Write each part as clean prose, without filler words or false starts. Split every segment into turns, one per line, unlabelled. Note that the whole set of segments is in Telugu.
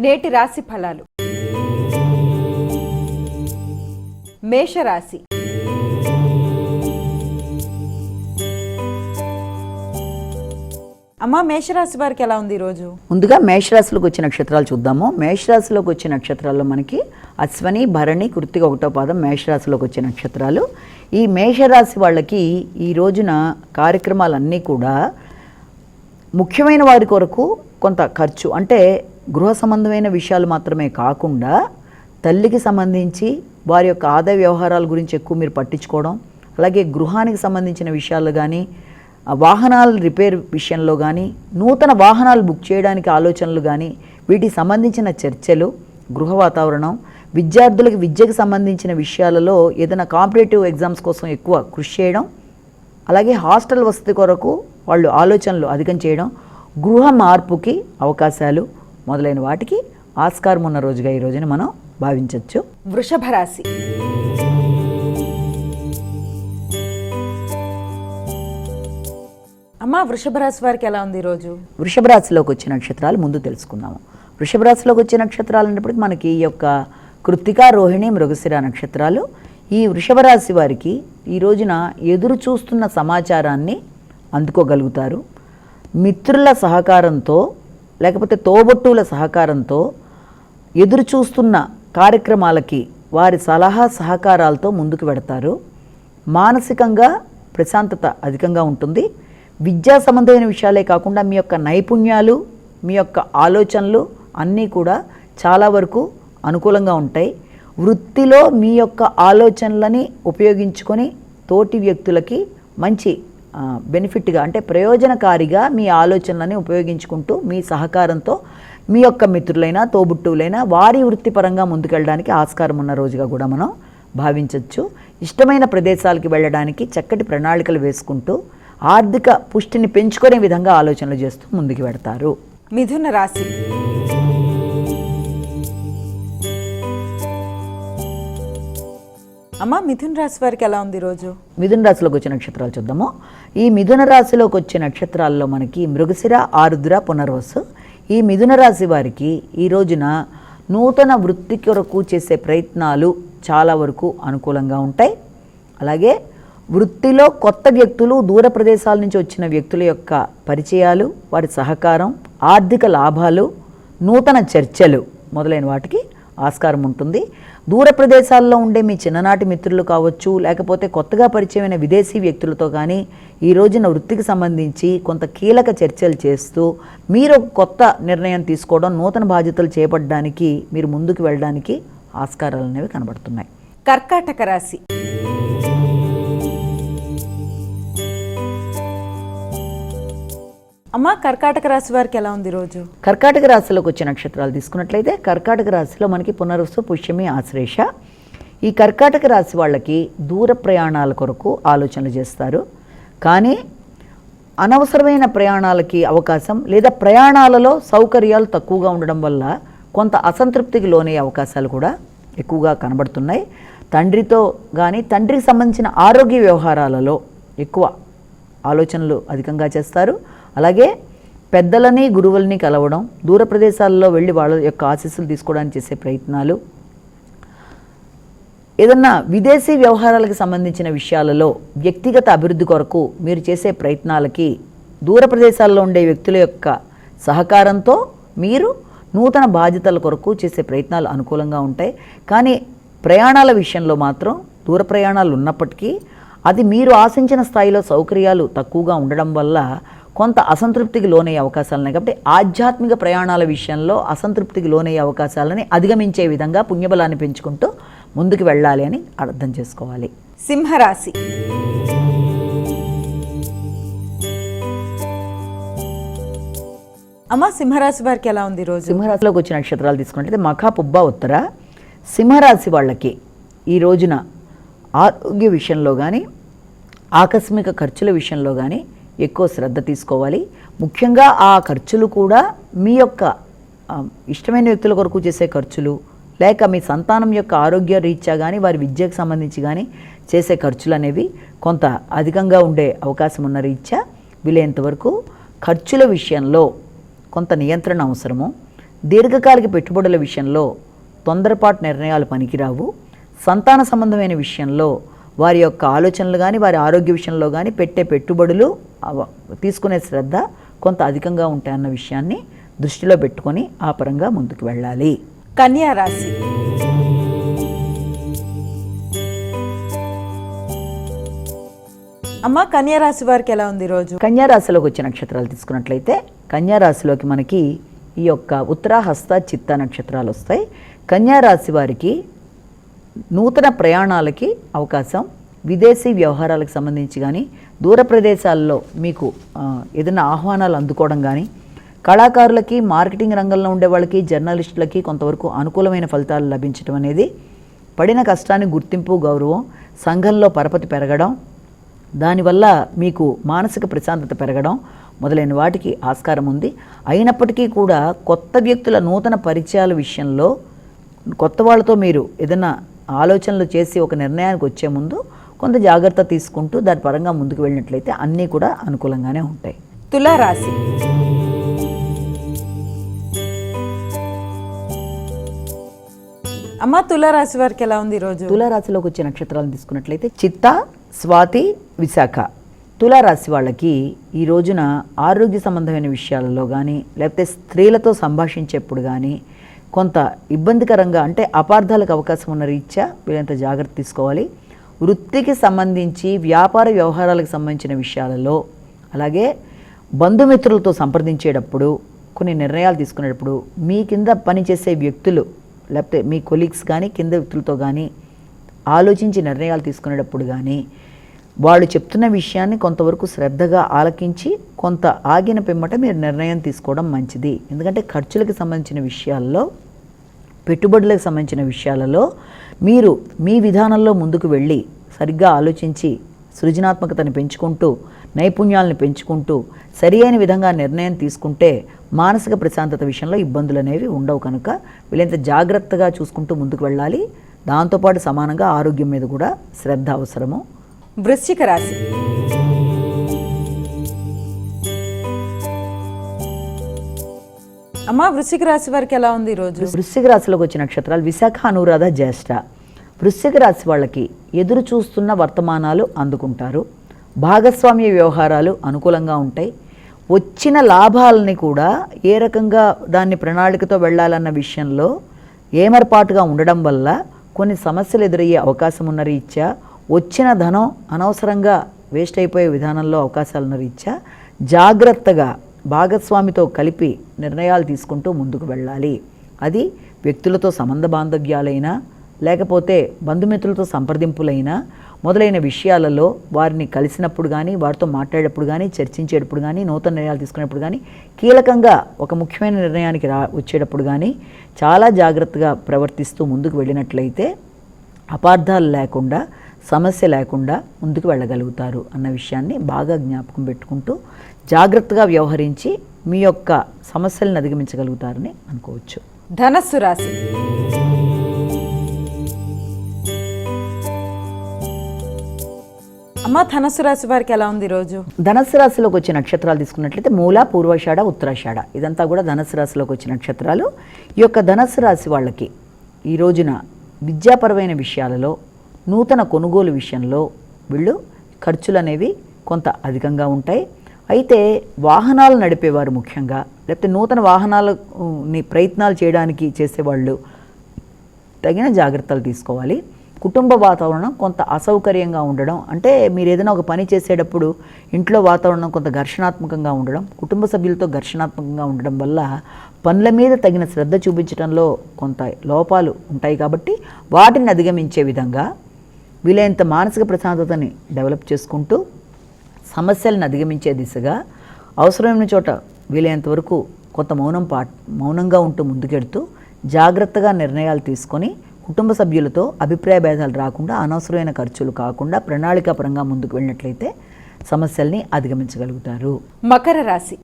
నేటి రాశి ఫలాలు. మేషరాశి. అమ్మ, మేషరాశి వారికి ఎలా ఉంది ఈరోజు?
ముందుగా మేషరాశిలోకి వచ్చే నక్షత్రాలు చూద్దాము. మేషరాశిలోకి వచ్చే నక్షత్రాల్లో మనకి అశ్వని, భరణి, కృత్తిక 1వ పాదం మేషరాశిలోకి వచ్చే నక్షత్రాలు. ఈ మేషరాశి వాళ్ళకి ఈ రోజున కార్యక్రమాలన్నీ కూడా ముఖ్యమైన వారి కొరకు కొంత ఖర్చు, అంటే గృహ సంబంధమైన విషయాలు మాత్రమే కాకుండా తల్లికి సంబంధించి వారి యొక్క ఆదాయ వ్యవహారాల గురించి ఎక్కువ మీరు పట్టించుకోవడం, అలాగే గృహానికి సంబంధించిన విషయాలు కానీ, వాహనాల రిపేర్ విషయంలో కానీ, నూతన వాహనాలు బుక్ చేయడానికి ఆలోచనలు కానీ, వీటికి సంబంధించిన చర్చలు, గృహ వాతావరణం, విద్యార్థులకు విద్యకు సంబంధించిన విషయాలలో ఏదైనా కాంపిటేటివ్ ఎగ్జామ్స్ కోసం ఎక్కువ కృషి చేయడం, అలాగే హాస్టల్ వసతి కొరకు వాళ్ళు ఆలోచనలు అధికం చేయడం, గృహ మార్పుకి అవకాశాలు మొదలైన వాటికి ఆస్కారం ఉన్న రోజుగా ఈ రోజున మనం భావించవచ్చు.
వృషభ రాశి. అమ్మ, వృషభ రాశి వారికి ఎలా ఉంది ఈరోజు?
వృషభ రాశిలోకి వచ్చే నక్షత్రాలు ముందు తెలుసుకుందాము. వృషభ రాశిలోకి వచ్చే నక్షత్రాలు అన్నప్పటికీ మనకి ఈ యొక్క కృత్తిక, రోహిణి, మృగశిర నక్షత్రాలు. ఈ వృషభ రాశి వారికి ఈ రోజున ఎదురు చూస్తున్న సమాచారాన్ని అందుకోగలుగుతారు. మిత్రుల సహకారంతో లేకపోతే తోబుట్టువుల సహకారంతో ఎదురు చూస్తున్న కార్యక్రమాలకి వారి సలహా సహకారాలతో ముందుకు వెడతారు. మానసికంగా ప్రశాంతత అధికంగా ఉంటుంది. విద్యా సంబంధమైన విషయాలే కాకుండా మీ యొక్క నైపుణ్యాలు, మీ యొక్క ఆలోచనలు అన్నీ కూడా చాలా వరకు అనుకూలంగా ఉంటాయి. వృత్తిలో మీ యొక్క ఆలోచనలని ఉపయోగించుకొని తోటి వ్యక్తులకి మంచి బెనిఫిట్గా, అంటే ప్రయోజనకారిగా మీ ఆలోచనలని ఉపయోగించుకుంటూ మీ సహకారంతో మీ యొక్క మిత్రులైనా తోబుట్టువులైనా వారి వృత్తిపరంగా ముందుకెళ్ళడానికి ఆస్కారం ఉన్న రోజుగా కూడా మనం భావించవచ్చు. ఇష్టమైన ప్రదేశాలకి వెళ్ళడానికి చక్కటి ప్రణాళికలు వేసుకుంటూ ఆర్థిక పుష్టిని పెంచుకునే విధంగా ఆలోచనలు చేస్తూ ముందుకు వెడతారు.
మిథున రాశి. అమ్మ, మిథున రాశి వారికి ఎలా ఉంది ఈరోజు?
మిథున రాశిలోకి వచ్చే నక్షత్రాలు చూద్దాము. ఈ మిథున రాశిలోకి వచ్చే నక్షత్రాల్లో మనకి మృగశిర, ఆరుద్ర, పునర్వసు. ఈ మిథున రాశి వారికి ఈ రోజున నూతన వృత్తి కొరకు చేసే ప్రయత్నాలు చాలా వరకు అనుకూలంగా ఉంటాయి. అలాగే వృత్తిలో కొత్త వ్యక్తులు, దూర ప్రదేశాల నుంచి వచ్చిన వ్యక్తుల యొక్క పరిచయాలు, వారి సహకారం, ఆర్థిక లాభాలు, నూతన చర్చలు మొదలైన వాటికి ఆస్కారం ఉంటుంది. దూర ప్రదేశాల్లో ఉండే మీ చిన్ననాటి మిత్రులు కావచ్చు, లేకపోతే కొత్తగా పరిచయమైన విదేశీ వ్యక్తులతో కానీ ఈ రోజున వృత్తికి సంబంధించి కొంత కీలక చర్చలు చేస్తూ మీరు కొత్త నిర్ణయం తీసుకోవడం, నూతన బాధ్యతలు చేపట్టడానికి మీరు ముందుకు వెళ్ళడానికి ఆస్కారాలు అనేవి కనబడుతున్నాయి.
కర్కాటక రాశి. అమ్మ, కర్కాటక రాశి వారికి ఎలా ఉంది ఈరోజు?
కర్కాటక రాశిలోకి వచ్చే నక్షత్రాలు తీసుకున్నట్లయితే కర్కాటక రాశిలో మనకి పునర్వసు, పుష్యమి, ఆశ్లేష. ఈ కర్కాటక రాశి వాళ్ళకి దూర ప్రయాణాల కొరకు ఆలోచనలు చేస్తారు. కానీ అనవసరమైన ప్రయాణాలకి అవకాశం, లేదా ప్రయాణాలలో సౌకర్యాలు తక్కువగా ఉండడం వల్ల కొంత అసంతృప్తికి లోనయ్యే అవకాశాలు కూడా ఎక్కువగా కనబడుతున్నాయి. తండ్రితో కానీ తండ్రికి సంబంధించిన ఆరోగ్య వ్యవహారాలలో ఎక్కువ ఆలోచనలు అధికంగా చేస్తారు. అలాగే పెద్దలని, గురువులని కలవడం, దూర ప్రదేశాల్లో వెళ్ళి వాళ్ళ యొక్క ఆశీస్సులు తీసుకోవడానికి చేసే ప్రయత్నాలు, ఏదన్నా విదేశీ వ్యవహారాలకు సంబంధించిన విషయాలలో వ్యక్తిగత అభివృద్ధి కొరకు మీరు చేసే ప్రయత్నాలకి దూర ప్రదేశాల్లో ఉండే వ్యక్తుల యొక్క సహకారంతో మీరు నూతన బాధ్యతల కొరకు చేసే ప్రయత్నాలు అనుకూలంగా ఉంటాయి. కానీ ప్రయాణాల విషయంలో మాత్రం దూర ప్రయాణాలు ఉన్నప్పటికీ అది మీరు ఆశించిన స్థాయిలో సౌకర్యాలు తక్కువగా ఉండడం వల్ల కొంత అసంతృప్తికి లోనయ్యే అవకాశాలు ఉన్నాయి. కాబట్టి ఆధ్యాత్మిక ప్రయాణాల విషయంలో అసంతృప్తికి లోనయ్యే అవకాశాలని అధిగమించే విధంగా పుణ్యబలాన్ని పెంచుకుంటూ ముందుకు వెళ్ళాలి అని అర్థం చేసుకోవాలి.
సింహరాశి. అమ్మ, సింహరాశి వారికి ఎలా ఉంది ఈరోజు?
సింహరాశిలోకి వచ్చిన నక్షత్రాలు తీసుకున్నట్లయితే మఖ, పుబ్బ, ఉత్తర. సింహరాశి వాళ్ళకి ఈ రోజున ఆరోగ్య విషయంలో కానీ, ఆకస్మిక ఖర్చుల విషయంలో కానీ ఎక్కువ శ్రద్ధ తీసుకోవాలి. ముఖ్యంగా ఆ ఖర్చులు కూడా మీ యొక్క ఇష్టమైన వ్యక్తుల కొరకు చేసే ఖర్చులు, లేక మీ సంతానం యొక్క ఆరోగ్య రీత్యా కానీ, వారి విద్యకు సంబంధించి కానీ చేసే ఖర్చులు అనేవి కొంత అధికంగా ఉండే అవకాశం ఉన్న రీత్యా వీలైనంతవరకు ఖర్చుల విషయంలో కొంత నియంత్రణ అవసరము. దీర్ఘకాలిక పెట్టుబడుల విషయంలో తొందరపాటు నిర్ణయాలు పనికిరావు. సంతాన సంబంధమైన విషయంలో వారి యొక్క ఆలోచనలు కానీ వారి ఆరోగ్య విషయంలో కానీ పెట్టే పెట్టుబడులు తీసుకునే శ్రద్ధ కొంత అధికంగా ఉంటాయన్న విషయాన్ని దృష్టిలో పెట్టుకొని ఆ పరంగా ముందుకు వెళ్ళాలి.
కన్యా రాశి. అమ్మ, కన్యా రాశి వారికి ఎలా ఉంది రోజు?
కన్యా రాశిలోకి వచ్చే నక్షత్రాలు తీసుకున్నట్లయితే కన్యా రాశిలోకి మనకి ఈ యొక్క ఉత్తర, హస్త, చిత్త నక్షత్రాలు వస్తాయి. కన్యా రాశి వారికి నూతన ప్రయాణాలకి అవకాశం, విదేశీ వ్యవహారాలకు సంబంధించి కానీ, దూర ప్రదేశాల్లో మీకు ఏదైనా ఆహ్వానాలు అందుకోవడం కానీ, కళాకారులకి, మార్కెటింగ్ రంగంలో ఉండే వాళ్ళకి, జర్నలిస్టులకి కొంతవరకు అనుకూలమైన ఫలితాలు లభించడం అనేది, పడిన కష్టానికి గుర్తింపు, గౌరవం, సంఘంలో పరపతి పెరగడం, దానివల్ల మీకు మానసిక ప్రశాంతత పెరగడం మొదలైన వాటికి ఆస్కారం ఉంది. అయినప్పటికీ కూడా కొత్త వ్యక్తుల నూతన పరిచయాల విషయంలో కొత్త వాళ్ళతో మీరు ఏదైనా ఆలోచనలు చేసి ఒక నిర్ణయానికి వచ్చే ముందు కొంత జాగ్రత్త తీసుకుంటూ దాని పరంగా ముందుకు వెళ్ళినట్లయితే అన్నీ కూడా అనుకూలంగానే ఉంటాయి.
తులారాశి. అమ్మ, తులారాశి వారికి ఎలా ఉంది రోజు?
తులారాశిలోకి వచ్చే నక్షత్రాలను తీసుకున్నట్లయితే చిత్త, స్వాతి, విశాఖ. తులారాశి వాళ్ళకి ఈ రోజున ఆరోగ్య సంబంధమైన విషయాలలో కానీ, లేకపోతే స్త్రీలతో సంభాషించేప్పుడు కానీ కొంత ఇబ్బందికరంగా, అంటే అపార్థాలకు అవకాశం ఉన్న రీత్యా వీళ్ళంత జాగ్రత్త తీసుకోవాలి. వృత్తికి సంబంధించి, వ్యాపార వ్యవహారాలకు సంబంధించిన విషయాలలో, అలాగే బంధుమిత్రులతో సంప్రదించేటప్పుడు, కొన్ని నిర్ణయాలు తీసుకునేటప్పుడు మీ కింద పనిచేసే వ్యక్తులు లేకపోతే మీ కొలీగ్స్ కానీ కింద వ్యక్తులతో కానీ ఆలోచించి నిర్ణయాలు తీసుకునేటప్పుడు కానీ వాళ్ళు చెప్తున్న విషయాన్ని కొంతవరకు శ్రద్ధగా ఆలకించి కొంత ఆగిన పిమ్మట మీరు నిర్ణయం తీసుకోవడం మంచిది. ఎందుకంటే ఖర్చులకు సంబంధించిన విషయాల్లో, పెట్టుబడులకు సంబంధించిన విషయాలలో మీరు మీ విధానంలో ముందుకు వెళ్ళి సరిగ్గా ఆలోచించి సృజనాత్మకతను పెంచుకుంటూ, నైపుణ్యాలను పెంచుకుంటూ సరి అయిన విధంగా నిర్ణయం తీసుకుంటే మానసిక ప్రశాంతత విషయంలో ఇబ్బందులు అనేవి ఉండవు. కనుక వీళ్ళంత జాగ్రత్తగా చూసుకుంటూ ముందుకు వెళ్ళాలి. దాంతోపాటు సమానంగా ఆరోగ్యం మీద కూడా శ్రద్ధ అవసరము.
వృశ్చిక రాశి. అమ్మ, వృశ్చిక రాశి వారికి ఎలా ఉంది రోజు?
వృశ్చిక రాశిలోకి వచ్చిన నక్షత్రాలు విశాఖ, అనురాధ, జ్యేష్ఠ. వృశ్చిక రాశి వాళ్ళకి ఎదురు చూస్తున్న వర్తమానాలు అందుకుంటారు. భాగస్వామ్య వ్యవహారాలు అనుకూలంగా ఉంటాయి. వచ్చిన లాభాలని కూడా ఏ రకంగా దాన్ని ప్రణాళికతో వెళ్ళాలన్న విషయంలో ఏమర్పాటుగా ఉండడం వల్ల కొన్ని సమస్యలు ఎదురయ్యే అవకాశం ఉన్న రీత్యా, వచ్చిన ధనం అనవసరంగా వేస్ట్ అయిపోయే విధానంలో అవకాశాలున్న రీత్యా జాగ్రత్తగా భాగస్వామితో కలిపి నిర్ణయాలు తీసుకుంటూ ముందుకు వెళ్ళాలి. అది వ్యక్తులతో సంబంధ బాంధవ్యాలైనా, లేకపోతే బంధుమిత్రులతో సంప్రదింపులైనా మొదలైన విషయాలలో వారిని కలిసినప్పుడు కానీ, వారితో మాట్లాడేటప్పుడు కానీ, చర్చించేటప్పుడు కానీ, నూతన నిర్ణయాలు తీసుకునేటప్పుడు కానీ, కీలకంగా ఒక ముఖ్యమైన నిర్ణయానికి వచ్చేటప్పుడు కానీ చాలా జాగ్రత్తగా ప్రవర్తిస్తూ ముందుకు వెళ్ళినట్లయితే అపార్థాలు లేకుండా, సమస్య లేకుండా ముందుకు వెళ్ళగలుగుతారు అన్న విషయాన్ని బాగా జ్ఞాపకం పెట్టుకుంటూ జాగ్రత్తగా వ్యవహరించి మీ యొక్క సమస్యలను అధిగమించగలుగుతారని అనుకోవచ్చు.
ధనస్సు రాశి. అమ్మ, ధనస్సు రాశి వారికి ఎలా ఉంది రోజు?
ధనస్సు రాశిలోకి వచ్చే నక్షత్రాలు తీసుకున్నట్లయితే మూల, పూర్వాషాఢ, ఉత్తరాషాఢ ఇదంతా కూడా ధనస్సు రాశిలోకి వచ్చే నక్షత్రాలు. ఈ యొక్క ధనస్సు రాశి వాళ్ళకి ఈ రోజున విద్యాపరమైన విషయాలలో, నూతన కొనుగోలు విషయంలో వీళ్ళు ఖర్చులు అనేవి కొంత అధికంగా ఉంటాయి. అయితే వాహనాలు నడిపేవారు ముఖ్యంగా, లేకపోతే నూతన వాహనాలని ప్రయత్నాలు చేయడానికి చేసేవాళ్ళు తగిన జాగ్రత్తలు తీసుకోవాలి. కుటుంబ వాతావరణం కొంత అసౌకర్యంగా ఉండడం, అంటే మీరు ఏదైనా ఒక పని చేసేటప్పుడు ఇంట్లో వాతావరణం కొంత ఘర్షణాత్మకంగా ఉండడం, కుటుంబ సభ్యులతో ఘర్షణాత్మకంగా ఉండడం వల్ల పనుల మీద తగిన శ్రద్ధ చూపించడంలో కొంత లోపాలు ఉంటాయి. కాబట్టి వాటిని అధిగమించే విధంగా వీలైనంత మానసిక ప్రశాంతతని డెవలప్ చేసుకుంటూ సమస్యలను అధిగమించే దిశగా అవసరమైన చోట వీలైనంత వరకు కొంత మౌనంగా ఉంటూ ముందుకెడుతూ జాగ్రత్తగా నిర్ణయాలు తీసుకొని కుటుంబ సభ్యులతో అభిప్రాయ భేదాలు రాకుండా, అనవసరమైన ఖర్చులు కాకుండా ప్రణాళికాపరంగా ముందుకు వెళ్ళినట్లయితే సమస్యల్ని అధిగమించగలుగుతారు.
మకర రాశి.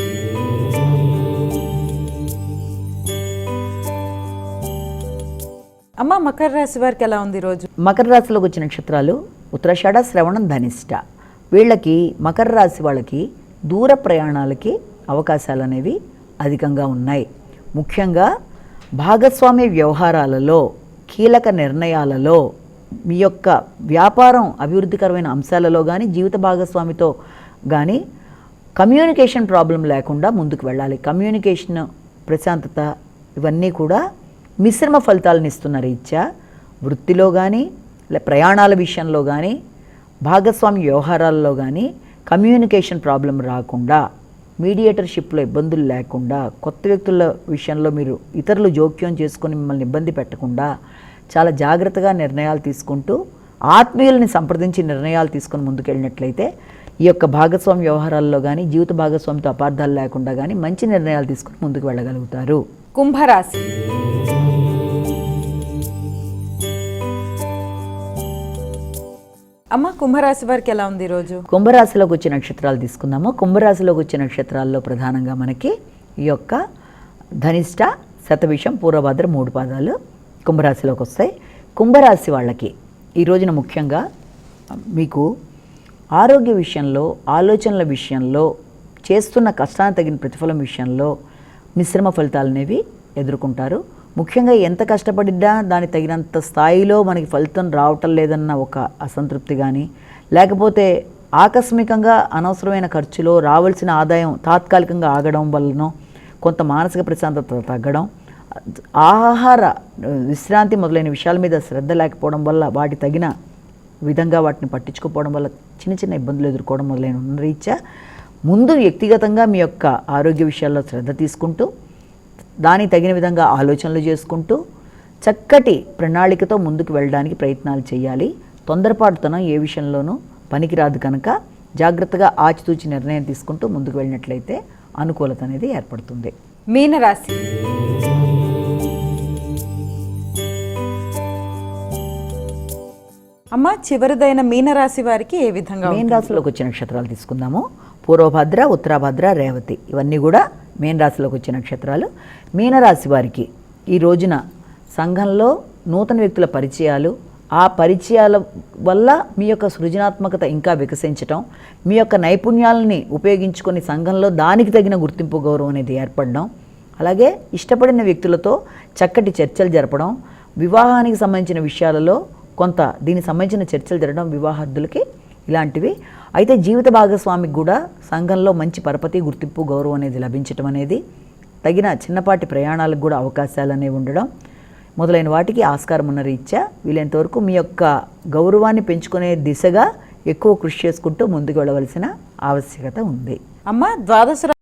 అమ్మ, మకర రాశి వారికి ఎలా ఉంది రోజు?
మకర రాశిలోకి వచ్చిన నక్షత్రాలు ఉత్తరాషాఢ, శ్రవణం, ధనిష్ట. వీళ్ళకి మకర రాశి వాళ్ళకి దూర ప్రయాణాలకి అవకాశాలు అనేవి అధికంగా ఉన్నాయి. ముఖ్యంగా భాగస్వామ్య వ్యవహారాలలో, కీలక నిర్ణయాలలో, మీ యొక్క వ్యాపారం అభివృద్ధికరమైన అంశాలలో కానీ, జీవిత భాగస్వామితో కానీ కమ్యూనికేషన్ ప్రాబ్లం లేకుండా ముందుకు వెళ్ళాలి. కమ్యూనికేషన్, ప్రశాంతత ఇవన్నీ కూడా మిశ్రమ ఫలితాలను ఇస్తున్న రీత్యా వృత్తిలో కానీ, ప్రయాణాల విషయంలో కానీ, భాగస్వామ్య వ్యవహారాల్లో కానీ కమ్యూనికేషన్ ప్రాబ్లం రాకుండా, మీడియేటర్షిప్లో ఇబ్బందులు లేకుండా, కొత్త వ్యక్తుల విషయంలో మీరు ఇతరులు జోక్యం చేసుకొని మిమ్మల్ని ఇబ్బంది పెట్టకుండా చాలా జాగ్రత్తగా నిర్ణయాలు తీసుకుంటూ ఆత్మీయుల్ని సంప్రదించి నిర్ణయాలు తీసుకొని ముందుకెళ్ళినట్లయితే ఈ యొక్క భాగస్వామ్య వ్యవహారాల్లో కానీ, జీవిత భాగస్వామితో అపార్థాలు లేకుండా కానీ మంచి నిర్ణయాలు తీసుకొని ముందుకు వెళ్ళగలుగుతారు.
కుంభరాశి. అమ్మ, కుంభరాశి వారికి ఎలా ఉంది ఈరోజు?
కుంభరాశిలోకి వచ్చే నక్షత్రాలు తీసుకుందాము. కుంభరాశిలోకి వచ్చే నక్షత్రాల్లో ప్రధానంగా మనకి ఈ యొక్క ధనిష్ట, శతభిషం, పూర్వభద్ర 3 పాదాలు కుంభరాశిలోకి వస్తాయి. కుంభరాశి వాళ్ళకి ఈ రోజున ముఖ్యంగా మీకు ఆరోగ్య విషయంలో, ఆలోచనల విషయంలో, చేస్తున్న కష్టానికి తగిన ప్రతిఫలం విషయంలో మిశ్రమ ఫలితాలు అనేవి ఎదుర్కొంటారు. ముఖ్యంగా ఎంత కష్టపడినా దాని తగినంత స్థాయిలో మనకి ఫలితం రావటం లేదన్న ఒక అసంతృప్తి కానీ, లేకపోతే ఆకస్మికంగా అనవసరమైన ఖర్చులో రావాల్సిన ఆదాయం తాత్కాలికంగా ఆగడం వల్లనో కొంత మానసిక ప్రశాంతత తగ్గడం, ఆహార విశ్రాంతి మొదలైన విషయాల మీద శ్రద్ధ లేకపోవడం వల్ల, వాటి తగిన విధంగా వాటిని పట్టించుకోకపోవడం వల్ల చిన్న చిన్న ఇబ్బందులు ఎదుర్కోవడం మొదలైన ఉన్న రీత్యా ముందు వ్యక్తిగతంగా మీ యొక్క ఆరోగ్య విషయాల్లో శ్రద్ధ తీసుకుంటూ, దానికి తగిన విధంగా ఆలోచనలు చేసుకుంటూ చక్కటి ప్రణాళికతో ముందుకు వెళ్ళడానికి ప్రయత్నాలు చేయాలి. తొందరపాటుతనం ఏ విషయంలోనూ పనికిరాదు కనుక జాగ్రత్తగా ఆచితూచి నిర్ణయం తీసుకుంటూ ముందుకు వెళ్ళినట్లయితే అనుకూలత అనేది ఏర్పడుతుంది.
మీనరాశి. అమ్మ, చివరిదైన మీనరాశి వారికి ఏ విధంగా?
మీన రాశిలోకి వచ్చే నక్షత్రాలు తీసుకుందాము. పూర్వభద్ర, ఉత్తరాభద్ర, రేవతి ఇవన్నీ కూడా మీన రాశిలోకి వచ్చే నక్షత్రాలు. మీనరాశి వారికి ఈ రోజున సంఘంలో నూతన వ్యక్తుల పరిచయాలు, ఆ పరిచయాల వల్ల మీ యొక్క సృజనాత్మకత ఇంకా వికసించటం, మీ యొక్క నైపుణ్యాలని ఉపయోగించుకొని సంఘంలో దానికి తగిన గుర్తింపు, గౌరవం అనేది ఏర్పడడం, అలాగే ఇష్టపడిన వ్యక్తులతో చక్కటి చర్చలు జరపడం, వివాహానికి సంబంధించిన విషయాలలో కొంత దీనికి సంబంధించిన చర్చలు జరగడం వివాహార్థులకి ఇలాంటివి. అయితే జీవిత భాగస్వామికి కూడా సంఘంలో మంచి పరపతి, గుర్తింపు, గౌరవం అనేది లభించడం అనేది, తగిన చిన్నపాటి ప్రయాణాలకు కూడా అవకాశాలు అనేవి ఉండడం మొదలైన వాటికి ఆస్కారం ఉన్న రీత్యా వీలైనంతవరకు మీ యొక్క గౌరవాన్ని పెంచుకునే దిశగా ఎక్కువ కృషి చేసుకుంటూ ముందుకు వెళ్ళవలసిన ఆవశ్యకత ఉంది.
అమ్మ, ద్వాదశ